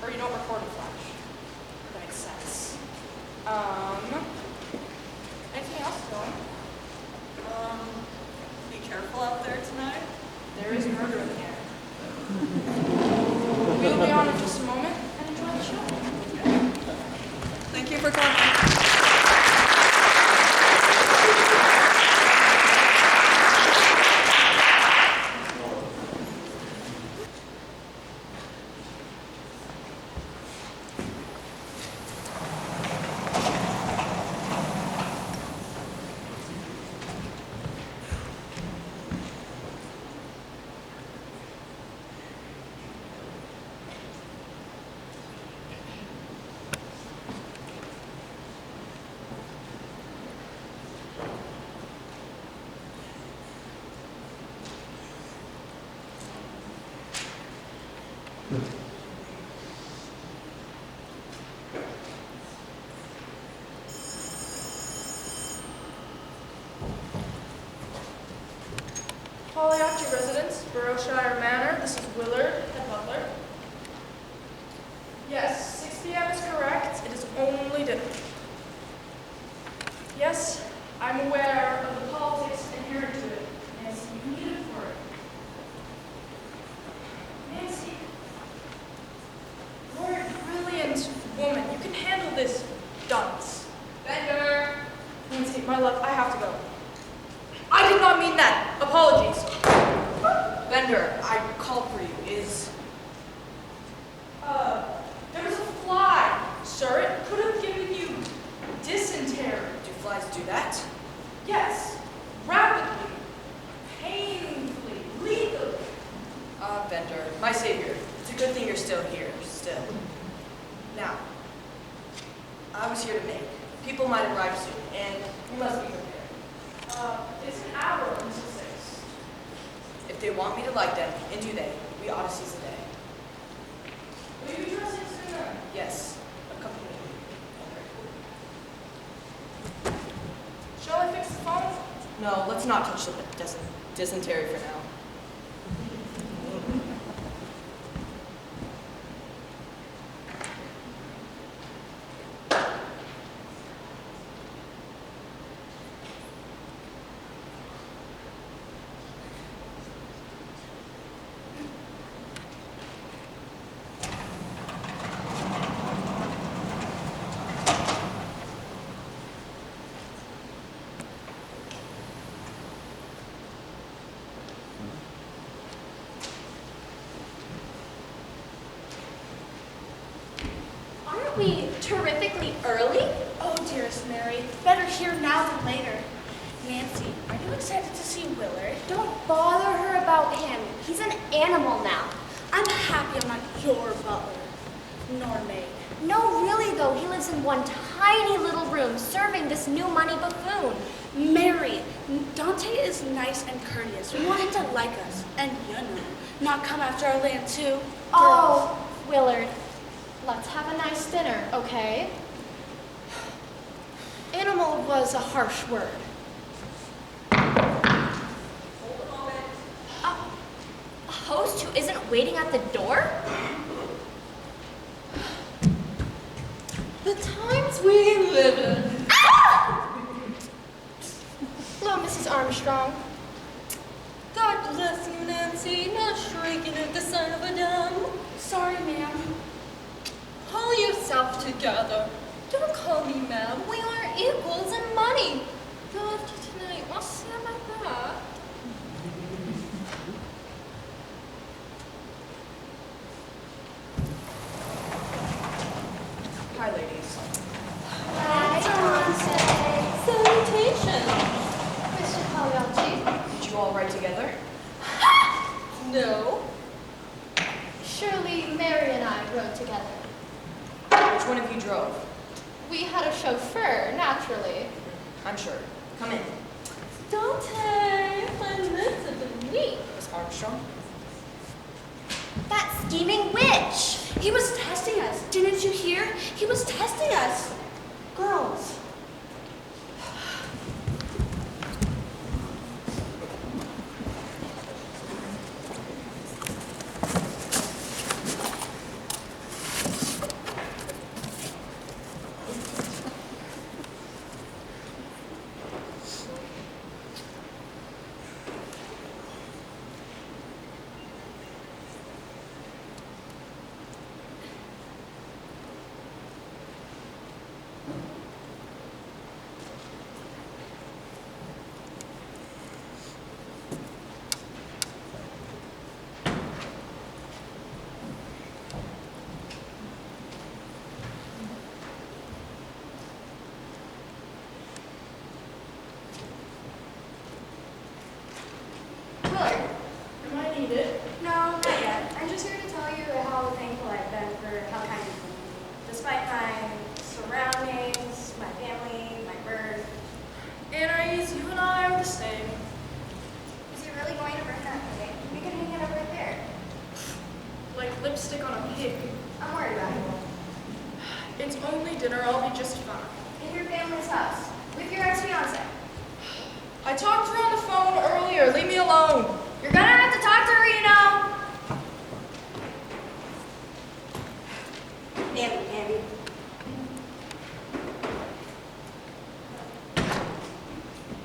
Or you don't record in Flash. That makes sense. Anything else going? Be careful out there tonight. There is murder in the air. We'll be on in just a moment and enjoy the show. Thank you for coming. Holyoke residence, Boroughshire Manor. This is Willard, head butler. Yes, 6 p.m. is correct. It is only dinner. Yes, I'm aware of the politics inherent to it. Nancy, you need it for it. Nancy, you're a brilliant woman. You can handle this dunce. Bender! Nancy, my love, I have to go. I did not mean that. Apologies. Bender, I called for you. Is... There was a fly, sir. It could have given you dysentery. Do flies do that? Yes. Rapidly. Painfully. Legally. Bender, my savior. It's a good thing you're still here. Still. Now, I was here to make. People might arrive soon, and you must be prepared. It's an hour until 6. If they want me to like them, and do they, we ought to seize the day. Will you be dressing sooner? Yes, accompany me. Shall I fix the phone? No, let's not touch the dysentery for now. Aren't we terrifically early? Oh, dearest Mary, better here now than later. Nancy, are you excited to see Willard? Don't bother her about him. He's an animal now. I'm happy I'm not your butler, nor maid. No, really though, he lives in one tiny little room serving this new money buffoon. Mary, Dante is nice and courteous. We want him to like us, and not come after our land too. Oh, Willard, let's have a nice dinner, okay? Animal was a harsh word. Hold a moment. A host who isn't waiting at the door? The times we live in. Hello, Mrs. Armstrong. God bless you, Nancy, not shrieking at the son of a gun. Sorry, ma'am. Pull yourself together. Don't call me ma'am. We are equals in money. Go after tonight. What's Sam like that? Hi, ladies. Hi, Dante. Salutation. Mr. Pagliacci. Did you all write together? No. Surely Mary and I rode together. Which one of you drove? We had a chauffeur, naturally. I'm sure. Come in. Dante, I listen to me. Miss Armstrong? That scheming witch. He was testing us. Didn't you hear? He was testing us. Girls. dinner, I'll be just fine. In your family's house. With your ex-fiance. I talked to her on the phone earlier. Leave me alone. You're gonna have to talk to her, you know. Andy.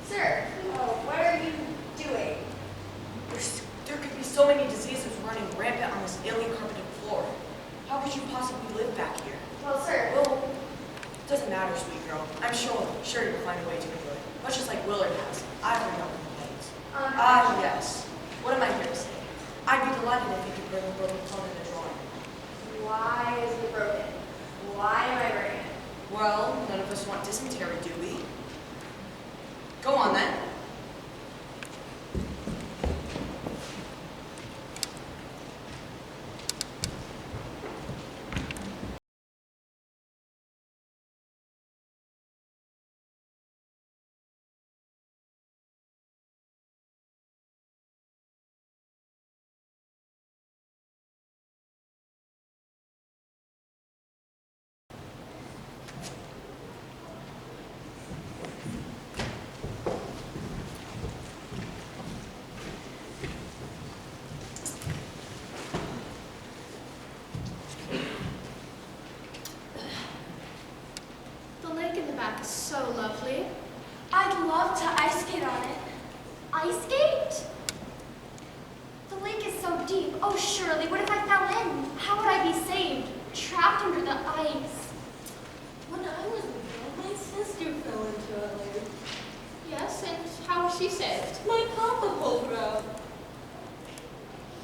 Sir, what are you doing? There could be so many diseases running rampant on this alien carpeted floor. How could you possibly live back here? Well, sir, Well, it doesn't matter, sweet girl. I'm sure you'll find a way to enjoy it. Much just like Willard has. I've heard no complaints. Yes. What am I here to say? I'd be delighted if you could bring a broken phone in the drawing. why is it broken? Why am I breaking it? Well, none of us want dysentery, do we? Go on then. The lake in the back is so lovely. I'd love to ice skate on it. Ice skate? The lake is so deep. Oh, Shirley, what if I fell in? How would I be saved? Trapped under the ice. When I was little, my sister fell into a lake. Yes, and how was she saved? My papa pulled her out.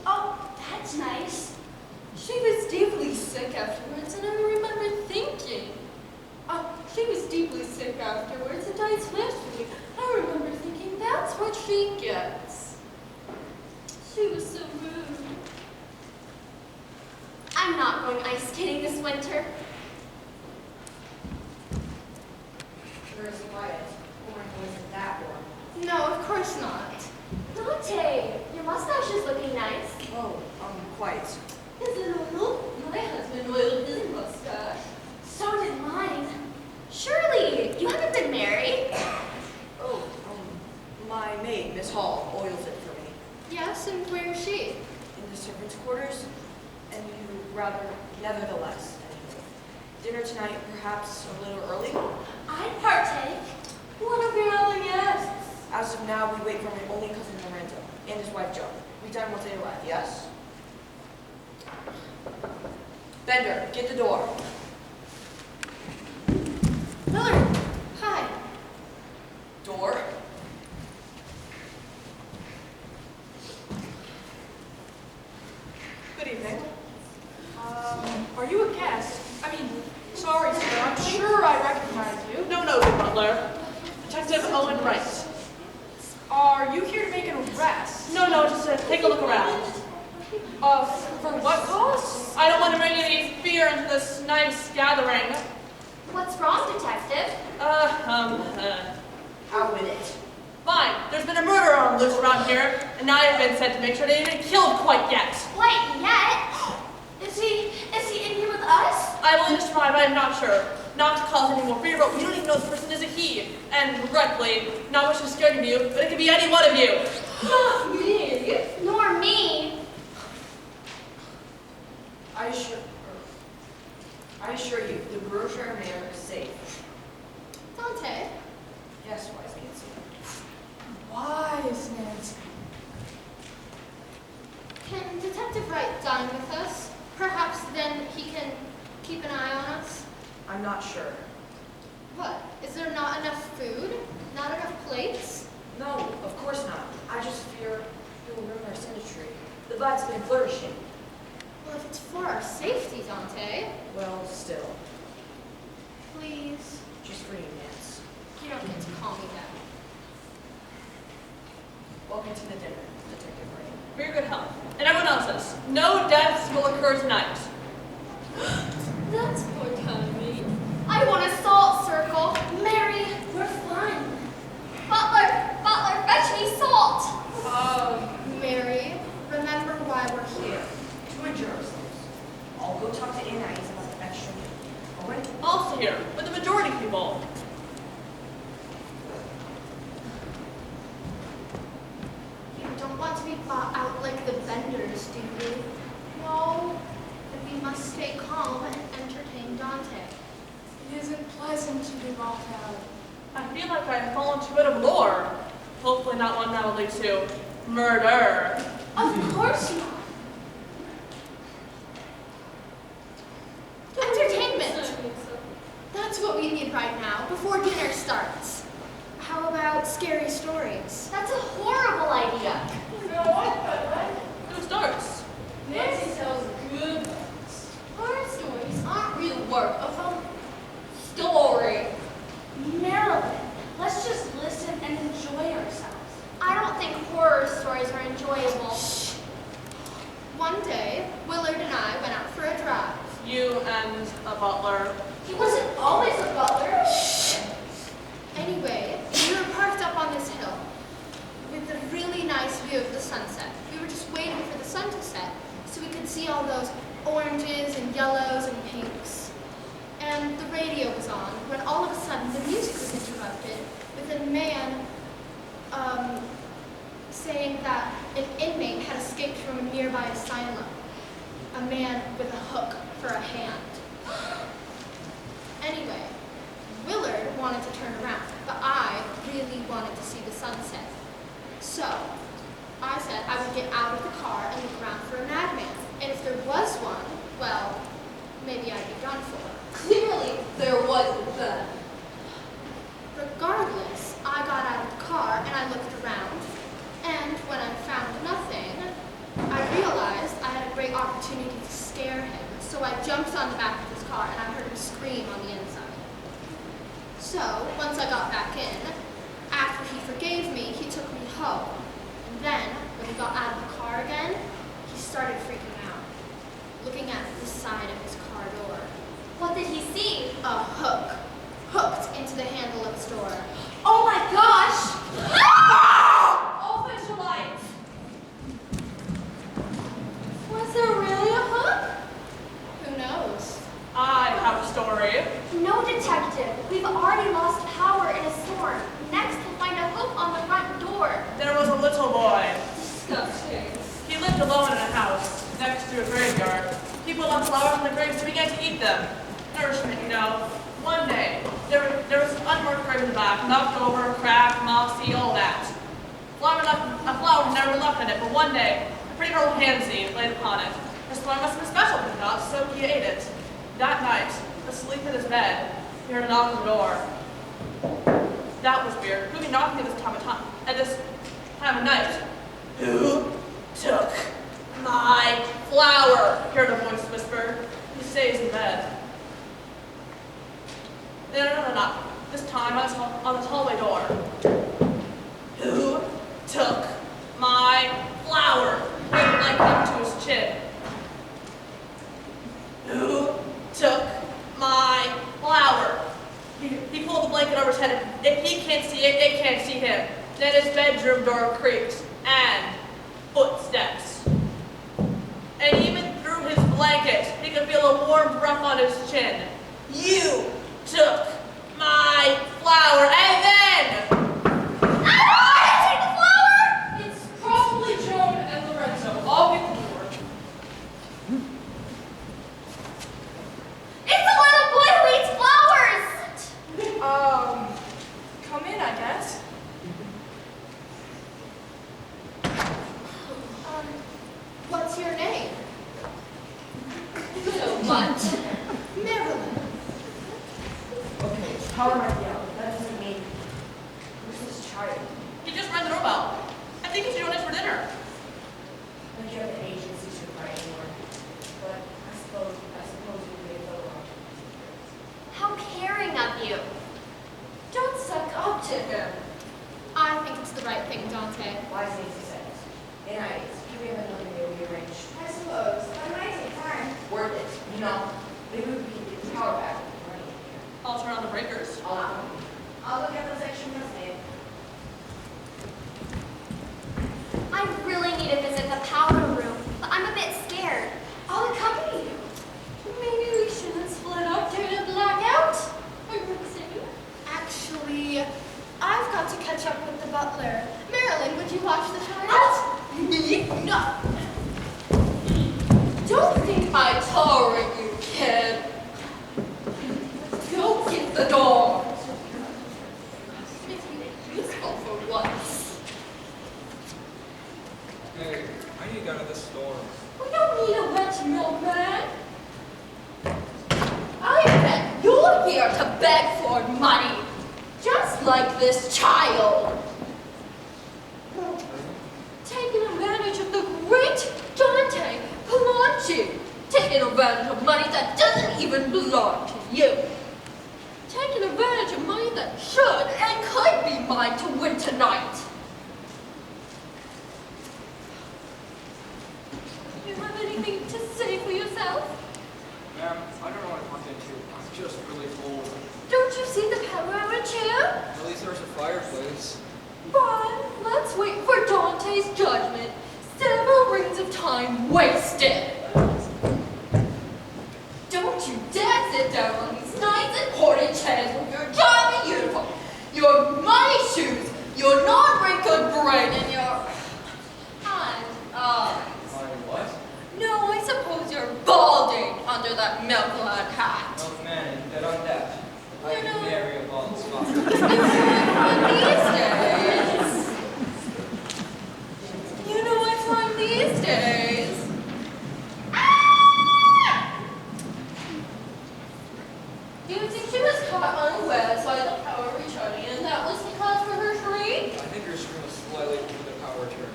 Oh, that's nice. She was deeply sick afterwards, and I remember thinking, she was deeply sick afterwards, and died swiftly. I remember thinking, that's what she gets. She was so rude. I'm not going ice skating this winter. Sure is quiet. Wasn't that one? No, of course not. Dante, your mustache is looking nice. Oh, quite. Is it oil? My husband oiled his mustache. So did mine. Shirley, you haven't been married. Oh, my maid, Miss Hall, oils it for me. Yes, and where is she? In the servants' quarters, and you rather, nevertheless. Dinner tonight, perhaps a little early? I'd partake. What of your other guests? As of now, we wait for my only cousin Lorenzo and his wife Joan. We dine once they arrive, yes? Bender, get the door. Willard, hi. Door? Good evening. Are you a guest? I mean, sorry, sir. I'm sure I recognize you. No, good butler. Detective Owen Wright. Are you here to make an arrest? No, just to take a look around. For what cause? I don't want to bring any fear into this nice gathering. What's wrong, detective? Out with it. Fine. There's been a murderer on loose around here, and I've been sent to make sure they ain't been killed quite yet. Wait, yet? Is he in here with us? I will describe, I am not sure. Not to cause any more fear, but we don't even know this person is a he. And regretfully, not much is scared of you, but it could be any one of you. Not me. Nor me. I assure you, the brochure mayor is safe. Dante, Yes, wise Nancy. Wise, Nancy. can Detective Wright dine with us? Perhaps then he can keep an eye on us? I'm not sure. What? Is there not enough food? Not enough plates? No, of course not. I just fear he'll ruin our symmetry. The vibe's been flourishing. Well, if it's for our safety, Dante. Well, still. Please. Just for you, Nance. You don't get to call me that. Welcome to the dinner, Detective Ray. For your good health. And everyone else's. No deaths will occur tonight. That's poor Tommy. I want a salt circle. Mary, we're fine. Butler, fetch me salt. Mary, remember why we're here. To enjoy ourselves. I'll go talk to Anais about the extra meal. All right? Also, to here, with the majority people. You don't want to be bought out like the vendors, do you? No, but we must stay calm and entertain Dante. It isn't pleasant to be bought out. I feel like I've fallen to a bit of lore. Hopefully not one that will lead to murder. Of course not. Entertainment. That's what we need right now, before dinner starts. How about scary stories? That's a horrible idea. Who starts? Nancy tells good ones. Horror stories aren't real work of story. Marilyn, let's just listen and enjoy ourselves. I don't think horror stories are enjoyable. One day, Willard and I went out for a drive. You and a butler. He wasn't always a butler. Anyway, we were parked up on this hill with a really nice view of the sunset. We were just waiting for the sun to set so we could see all those oranges and yellows and pinks. And the radio was on when all of a sudden the music was interrupted with a man saying that an inmate had escaped from a nearby asylum. A man with a hook for a hand. Anyway, Willard wanted to turn around, but I really wanted to see the sunset. So, I said I would get out of the car and look around for a madman. And if there was one, well, maybe I'd be done for. Clearly, there wasn't then. Regardless, I got out of the car and I looked around. And when I found nothing, I realized I had a great opportunity to scare him. So I jumped on the back of his car and I heard him scream on the inside. So, once I got back in, after he forgave me, he took me home. And then, when he got out of the car again, he started freaking out, looking at the side of his car door. What did he see? A hook, hooked into the handle of his door. Oh my gosh! All visual lights. Was there really a hook? Who knows? I have a story. No, detective. We've already lost power in a storm. Next, we'll find a hook on the front door. There was a little boy. Disgusting. He lived alone in a house next to a graveyard. People left flowers on the graves to begin to eat them. Nourishment, you know. One day, there was an unmarked grave in the back, knocked over, cracked, mossy, all that. A flower never left in it, but one day, a pretty girl Hansy laid upon it. This flower must have been special to God, so he ate it. That night, asleep in his bed, he heard a knock on the door. That was weird. Who'd be knocking at this time of night? Who took my flower? He heard a voice whisper. He stays in bed. No. This time on this hallway door. Who took my flower? He had a blanket up to his chin. Who took my flower? He pulled the blanket over his head, and if he can't see it, they can't see him. Then his bedroom door creaked, and footsteps. And even through his blanket, he could feel a warm breath on his chin. You took my flower, and then... It's probably Joan and Lorenzo. I'll get the door. It's the little boy who eats flowers! Come in, I guess. What's your name? So what? Marilyn. Okay, power might be out. That doesn't mean who's this child? He just rang the doorbell. I think he should join us for dinner. I don't care the agency should cry anymore. But I suppose we may go on. How caring of you. Don't suck up to him. I think it's the right thing, Dante. Wise things he says. Anyways, can we have another meal rearranged? I suppose. That might take time. Worth it. You know, maybe we can get the power back. Running here. I'll turn on the breakers. I'll look at the section that's made. I really need to visit the powder room, but I'm a bit scared. I'll accompany you. Maybe we shouldn't split up during a blackout. kid. Go get the door. Make it useful for once. Hey, I need to get out of this storm. We don't need a wet milkman. I bet you're here to beg for money, just like this child. Taking advantage of the great Dante Palacci. Taking advantage of money that doesn't even belong to you. Taking advantage of money that should and could be mine to win tonight. Do you have anything to say for yourself? Ma'am, I don't know what I'm walking into. I'm just really cold. Don't you see the power of a chair? At least there's a fireplace. But let's wait for Dante's judgment. Several rings of time wasted. Don't you dare sit down on these nice and important chairs with your charming uniform, your money shoes, your non-wrinkled brain, and your eyes. My what? No, I suppose you're balding under that milk-clad hat. Oh man, dead on death. I You know- can marry a bald spot. These days. You know what's wrong these days? Do you think she was caught unawares by the power returning, and that was the cause for her shriek? I think your scream was slightly over the power turn.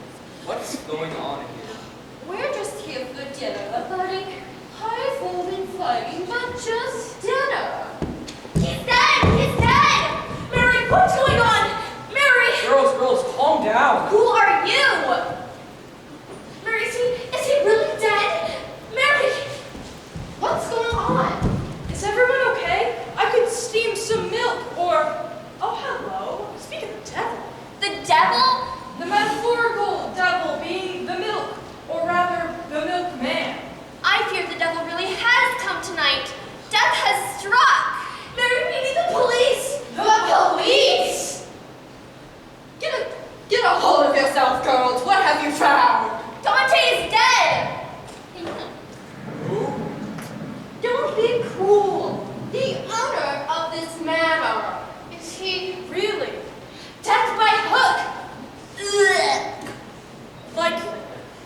What's going on here? We're just here for dinner, buddy. High-folding fighting, but just dinner. He's dead! He's dead! Mary, what's going on? Mary! Girls, calm down. Who are you? Mary, is he really dead? Mary! What's going on? Is everyone okay? I could steam some milk or... Oh, hello. Speak of the devil. The devil? The metaphorical devil being the milk, or rather, the milkman. I fear the devil really has come tonight. Death has struck. Mary, we need the police. The police? Get a hold of yourself, girls. What have you found? Dante is dead. Who? Don't be cruel. The owner of this manor. Is he Really? death by hook? Ugh. Like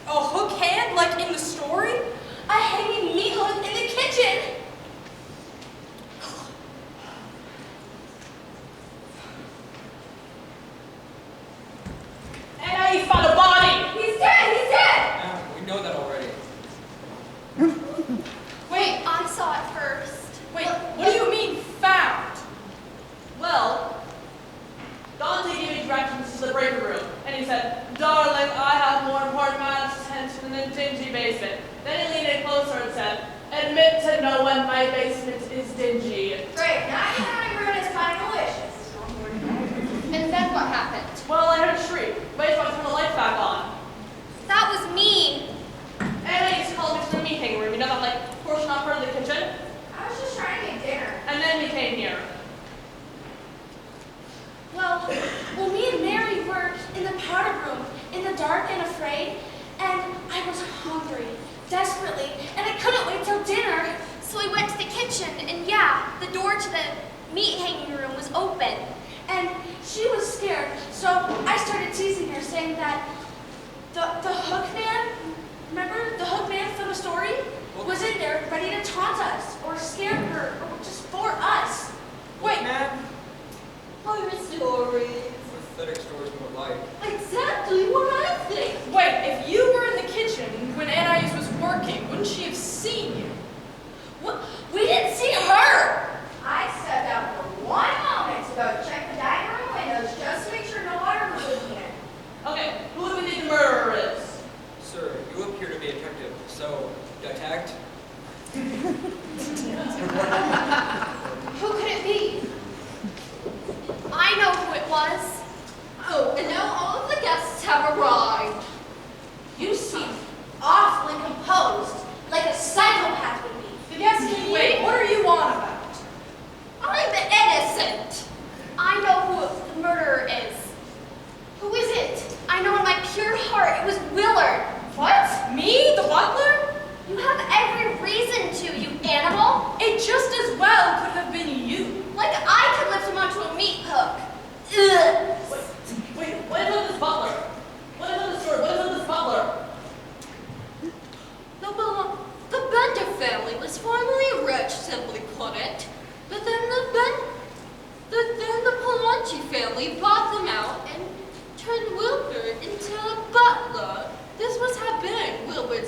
a hook hand, like in the story? A hanging meat hook in the kitchen. And now you found a body! He's dead. He's dead. Ma'am, we know that already. Wait, I saw it first. wait, what do you mean found? Well, Dante gave me directions to the breaker room, and he said, "Darling, I have more important matters to tend to than a dingy basement." Then he leaned in closer and said, "Admit to no one my basement is dingy." Great. Now you know how to ruin his pie delicious. And then what happened? Well, I heard a shriek. Wait till I turn the lights back on. That was me. And I used to call it the meat hanging room. You know that, like, portion off part of the kitchen? I was just trying to get dinner. And then we came here. Well, me and Mary were in the powder room, in the dark and afraid, and I was hungry, desperately, and I couldn't wait till dinner. So we went to the kitchen, and yeah, the door to the meat hanging room was open. And she was scared, so I started teasing her, saying that the hook man, remember the hook man from the story, was in there ready to taunt us, or scare her, or just for us. Wait, man. Pirate stories. Pathetic stories more like. Exactly what I think. wait, if you were in the kitchen when Anais was working, wouldn't she have seen you? What? We didn't see her. I stepped out for 1 moment to go check the dining room windows just to make sure no water was leaking in. Okay, who do we think the murderer is? Sir, you appear to be a detective, so detect.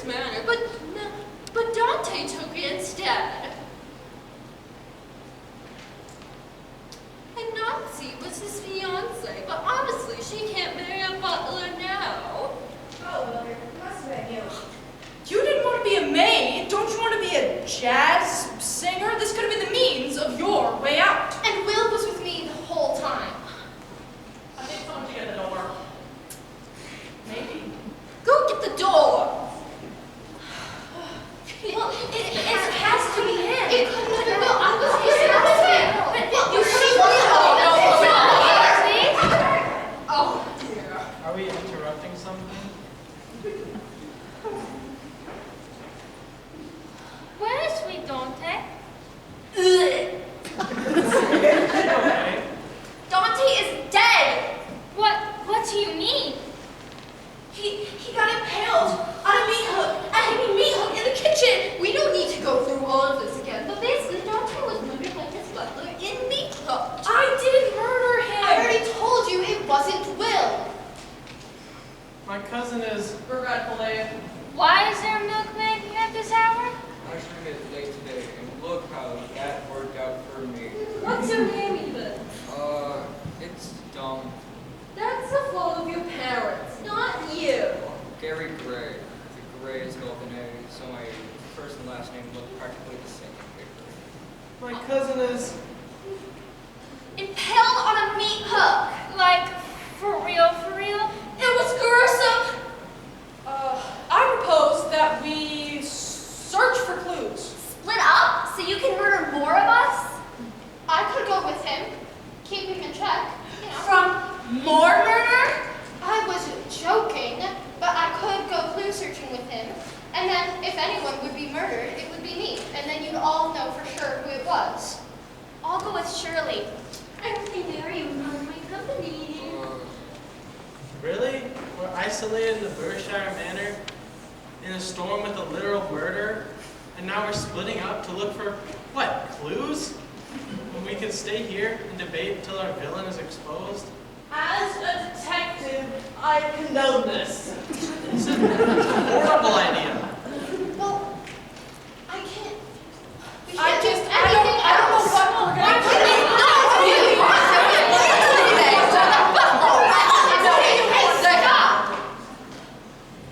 manor, but Dante took it instead. And Nancy was his fiance, but honestly, she can't marry a butler now. Oh, Willard, it must have been you. You didn't want to be a maid. Don't you want to be a jazz singer? This could have been the means of your way out. And Will was with me the whole time. I think someone should get the door. Maybe. Go get the door. Well, it has to be him. No, I was him. But you see Oh, dear. Are we interrupting something? Where is sweet Dante? Okay. Dante is dead. What do you mean? He got impaled on a meat hook. A hanging meat hook in the kitchen. We don't need to go through all of this again, but basically Dante was murdered like his butler in meat hook. I didn't murder him. I already told you it wasn't Will. My cousin is... Regretfully. Why is there a milkmaid here at this hour? I should have been late today, and look how that worked out for me. What's your name even? It's dumb. That's the fault of your parents, not you. Gary Gray. The Gray is spelled with an A, so my first and last name look practically the same on paper. My cousin is... Impaled on a meat hook. Like, for real, for real? It was gruesome. I propose that we search for clues. Split up so you can murder more of us? I could go with him. Keep him in check. You know. From more murder? I wasn't joking, but I could go clue searching with him. And then if anyone would be murdered, it would be me. And then you'd all know for sure who it was. I'll go with Shirley. I'm very on my company. Really? We're isolated in the Berkshire Manor in a storm with a literal murder, and now we're splitting up to look for, what, clues? When we can stay here and debate until our villain is exposed? As a detective, I condone this. It's a horrible idea. Well, I can't. We I can't do don't anything know else. what we're gonna do.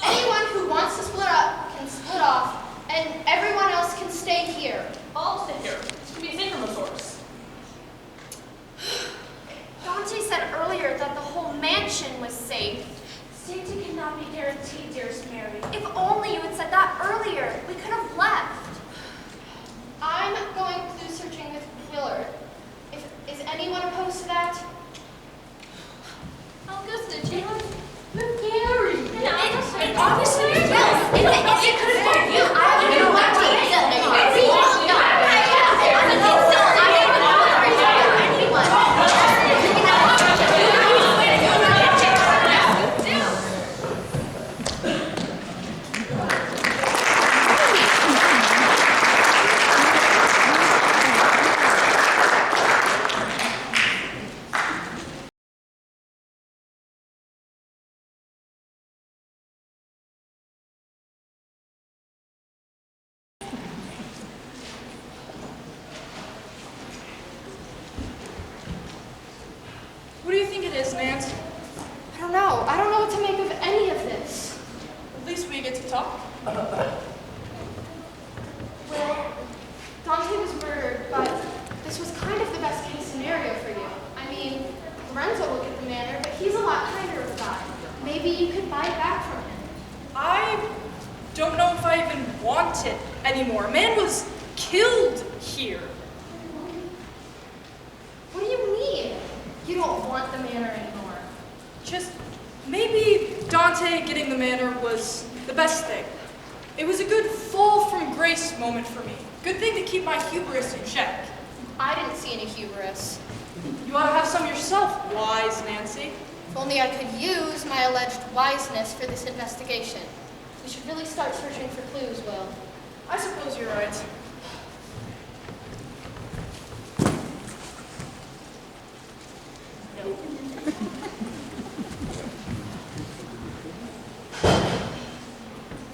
Anyone who wants to split up can split off, and everyone else can stay here. I'll sit here. This could be a safe from a source. Dante said earlier that the whole mansion was safe. Safety cannot be guaranteed, dearest Mary. If only you had said that earlier, we could have left. I'm going clue searching with Willard. Is anyone opposed to that? I'll go searching with Gary. It obviously is Will. It could have been you. I don't know what to What do you think it is, Nance? I don't know. I don't know what to make of any of this. At least we get to talk. Well, Dante was murdered, but this was kind of the best case scenario for you. I mean, Lorenzo will get the manor, but he's a lot kinder of a guy. Maybe you could buy it back from him. I don't know if I even want it anymore. A man was killed here. What do you mean? You don't want the manor anymore? Just maybe Dante getting the manor was the best thing. It was a good fall from grace moment for me. Good thing to keep my hubris in check. I didn't see any hubris. You ought to have some yourself, wise Nancy. If only I could use my alleged wiseness for this investigation. We should really start searching for clues, Will. I suppose you're right.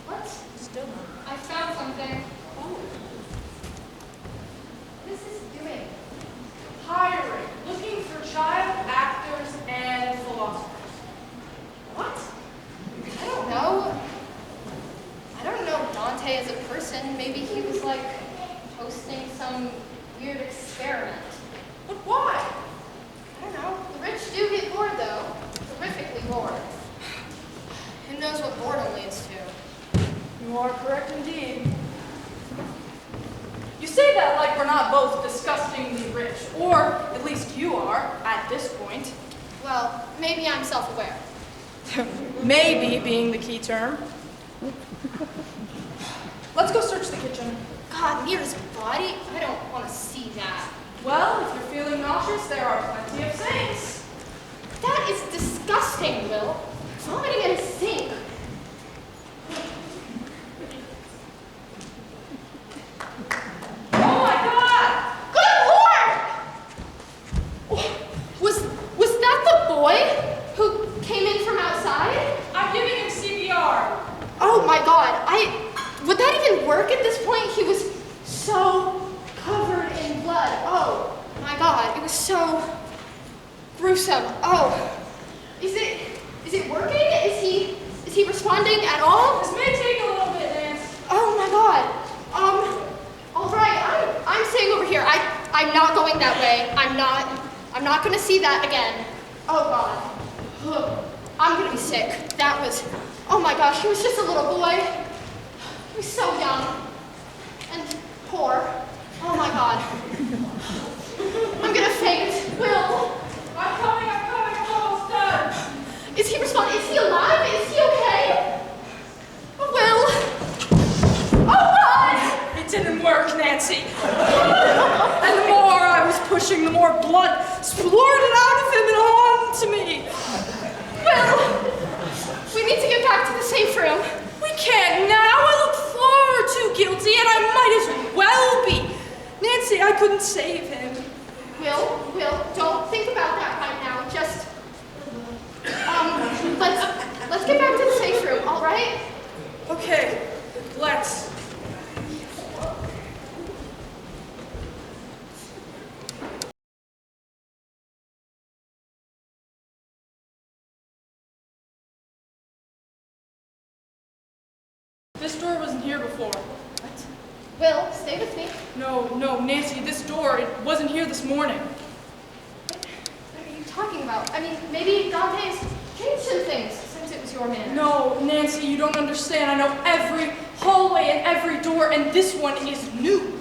What? Still is this doing? Hiring. Looking for child actors and philosophers. What? I don't know. I don't know Dante as a person. Maybe he was like hosting some weird experiment. But why? I don't know. The rich do get bored though. Terrifically bored. Who knows what boredom leads to? You are correct indeed. You say that like we're not both disgustingly rich, or at least you are, at this point. Well, maybe I'm self-aware. Maybe being the key term. Let's go search the kitchen. God, Mira's body? I don't want to see that. Well, if you're feeling nauseous, there are plenty of sinks. That is disgusting, Will. Vomiting in a sink. Oh my God! Good Lord! Was that the boy who came in from outside? I'm giving him CPR. Oh my God! Would that even work at this point? He was so covered in blood. Oh my God! It was so gruesome. Oh, is it working? Is he responding at all? This may take a little bit, Nance. Oh my God. All right. I'm staying over here. I'm not going that way. I'm not going to see that again. Oh God. Ugh. I'm going to be sick. That was. Oh my gosh. He was just a little boy. He was so young and poor. Oh my God. I'm going to faint. Will. I'm coming, I'm almost done. Is he responding? Is he alive? Is he okay? Will. Oh God! It didn't work, Nancy. And the more I was pushing, the more blood splurted out of him and onto me. Will. We need to get back to the safe room. We can't now. I look far too guilty, and I might as well be. Nancy, I couldn't save him. Will, don't think about that right now. Just, let's get back to the safe room, all right? Okay, let's. This door wasn't here before. What? Will, stay with me. No, Nancy, this door, it wasn't here this morning. What are you talking about? I mean, maybe Dante's changed some things since it was your man. No, Nancy, you don't understand. I know every hallway and every door, and this one is new.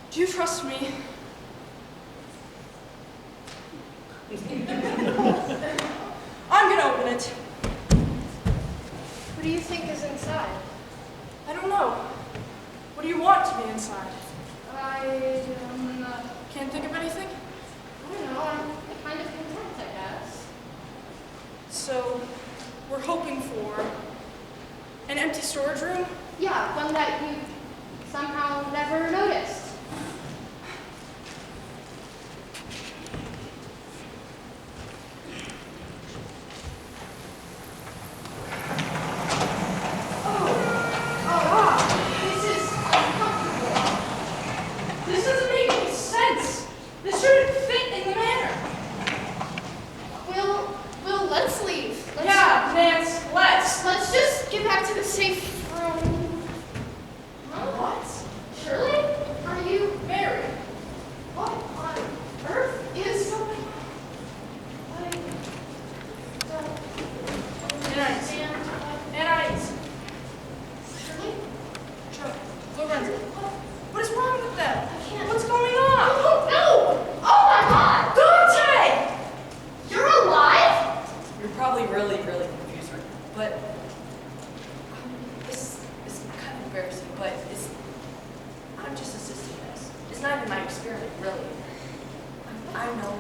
Do you trust me? I'm gonna open it. What do you think is inside? I don't know. What do you want to be inside? Can't think of anything? I don't know. I'm kind of content, I guess. So, we're hoping for an empty storage room? Yeah, one that you somehow never noticed. This doesn't make any sense. This shouldn't fit in the manor. Will, let's leave. Yeah, Nance, let's. Let's just get back to the safe room. What? Shirley? Are you Mary. What on earth is going on? Anais. Anais. Shirley? Lorenzo. What is wrong with them? I can't. What's going on? No! Oh my God! Dante! You're alive? You're probably really confused, but this is kind of embarrassing, but I'm just assisting this. It's not even my experiment, really. I know,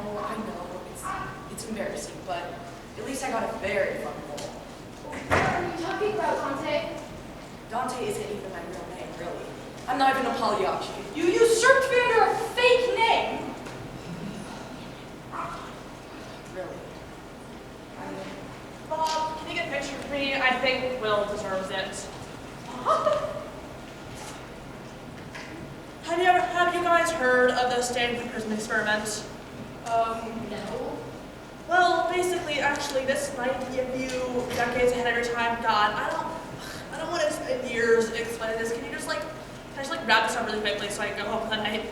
it's embarrassing, but at least I got a very fun role. What are you talking about, Dante? Dante isn't even my real name, really. I'm not even a Pagliacci. You usurped me under a fake name. Really. Bob, can you get a picture of me? I think Will deserves it. have you guys heard of the Stanford Prison Experiment? No. Well, basically, actually, this might be a few decades ahead of your time. God, I don't want to spend years explaining this. Can you just like wrap this up really quickly so I can go home for the night?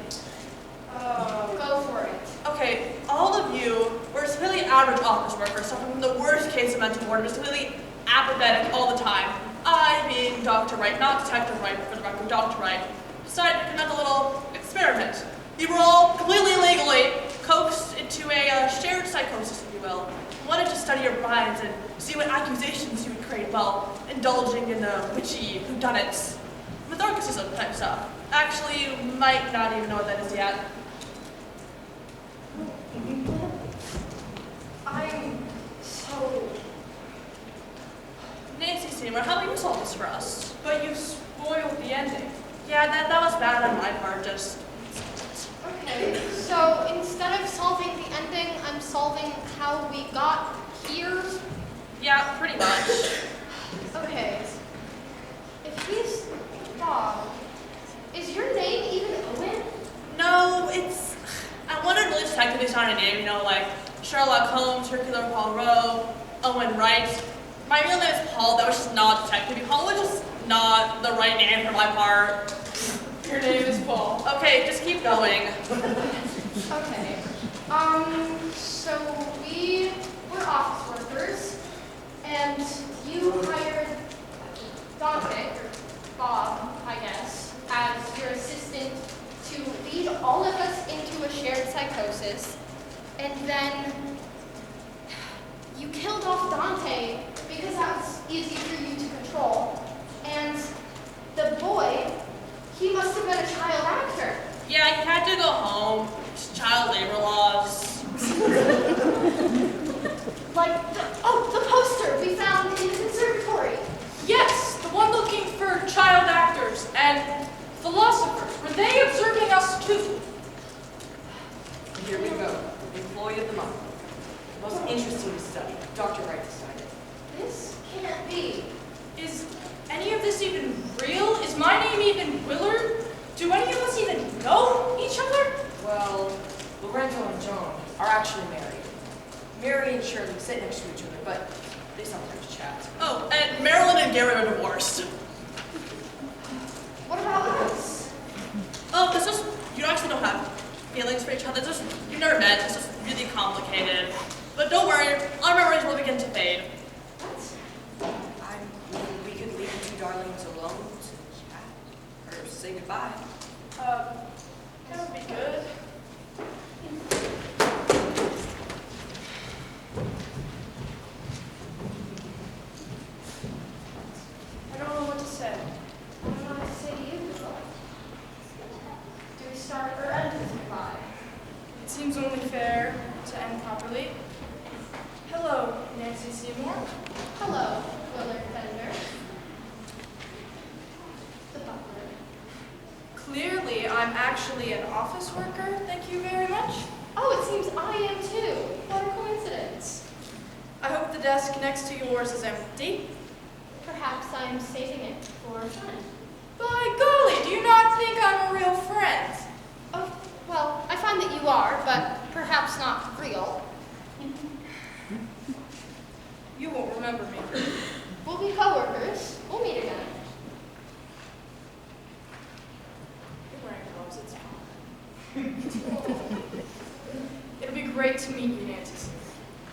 Go for it. Okay, all of you were really average office workers, suffering from the worst case of mental boredom, just really apathetic all the time. I, being Dr. Wright, not Detective Wright, but for the record, Dr. Wright, decided to conduct a little experiment. We were all completely illegally coaxed into a shared psychosis, if you will. We wanted to study your minds and see what accusations you would create while indulging in the witchy whodunits, mythorcicism type stuff. Actually, you might not even know what that is yet. I'm so... Nancy Seymour, how about you solve this for us? But you spoiled the ending. Yeah, that was bad on my part, just... Okay, so instead of solving the ending, I'm solving how we got here? Yeah, pretty much. Okay. If he's Bob, is your name even Owen? No, it's... I wanted to really technically sound a name, you know, like Sherlock Holmes, Hercule Poirot, Owen Wright. My real name is Paul, that was just not detective. Paul was just not the right name for my part. Your name is Paul. Okay, just keep going. Okay. So we were office workers, and you hired Dante, or Bob, I guess, as your assistant to lead all of us into a shared psychosis, and then you killed off Dante because that was easy for you to control, and the boy, he must have been a child actor. Yeah, he had to go home. It's child labor laws. Like, the poster we found in the conservatory. Yes, the one looking for child actors and philosophers. Were they observing us too? Here we go. Employee of the month. Most interesting study. Dr. Wright decided. This can't be. Is any of this even real? Is my name even Willard? Do any of us even know each other? Well, Lorenzo and Joan are actually married. Mary and Shirley sit next to each other, but they sometimes chat. Oh, and Marilyn and Gary are divorced. What about us? Oh, this is, you actually don't have feelings for each other. It's just, you've never met, it's just really complicated. But don't worry, our memories will begin to fade. What? I mean, we could leave the two darlings alone to chat, or say goodbye. That would be good. I don't know what to say. I don't know what to say to you, Bill. Do we start or end with goodbye? It seems only fair to end properly. Hello, Nancy Seymour. Hello, Willard Fender. The butler. Clearly, I'm actually an office worker. Thank you very much. Oh, it seems I am too. What a coincidence. I hope the desk next to yours is empty. Perhaps I'm saving it for fun. By golly, do you not think I'm a real friend? Oh, well, I find that you are, but perhaps not real. You won't remember me. We'll be coworkers. We'll meet again. You're wearing gloves, it's fine. It'll be great to meet you, Nancy.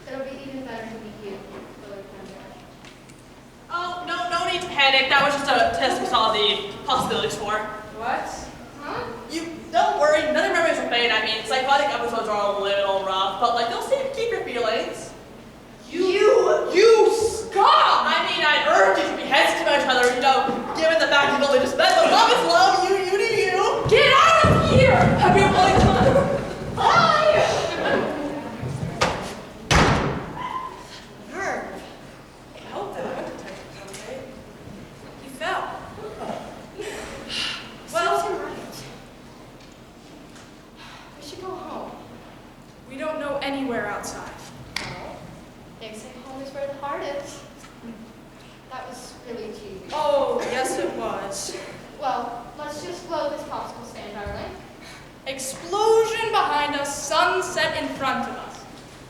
It'll be even better to meet you, Willard Fender. Oh, no need to panic. That was just a test we saw the possibilities for. What? Huh? You, don't worry, none of your memories will fade. I mean, psychotic episodes are a little rough, but like, you'll still keep your feelings. You stop! I mean, I urge you to be hesitant about each other, you know, given the fact you've only just met, but love is love, you do you. Get out of here! Have you played time? Nerve. I hope that went to Dante. You fell. Well, right. We should go home. Explosion behind us, sunset in front of us.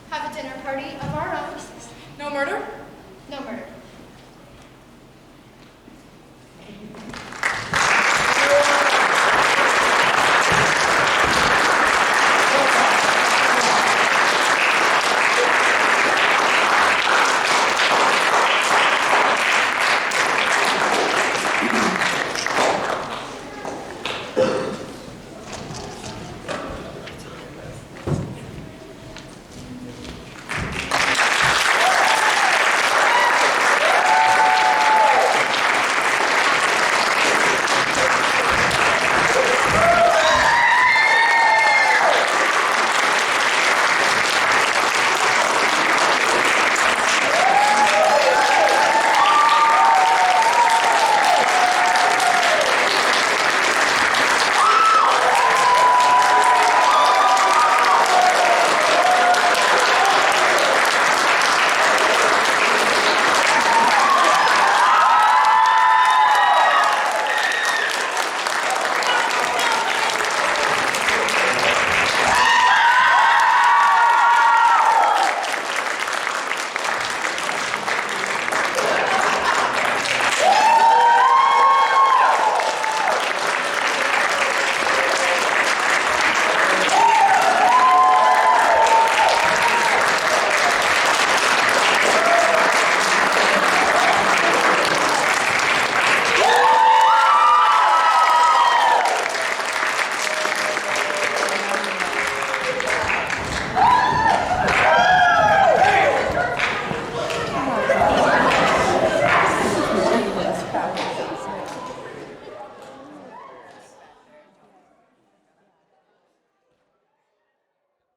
Have a dinner party of our own. No murder? No murder.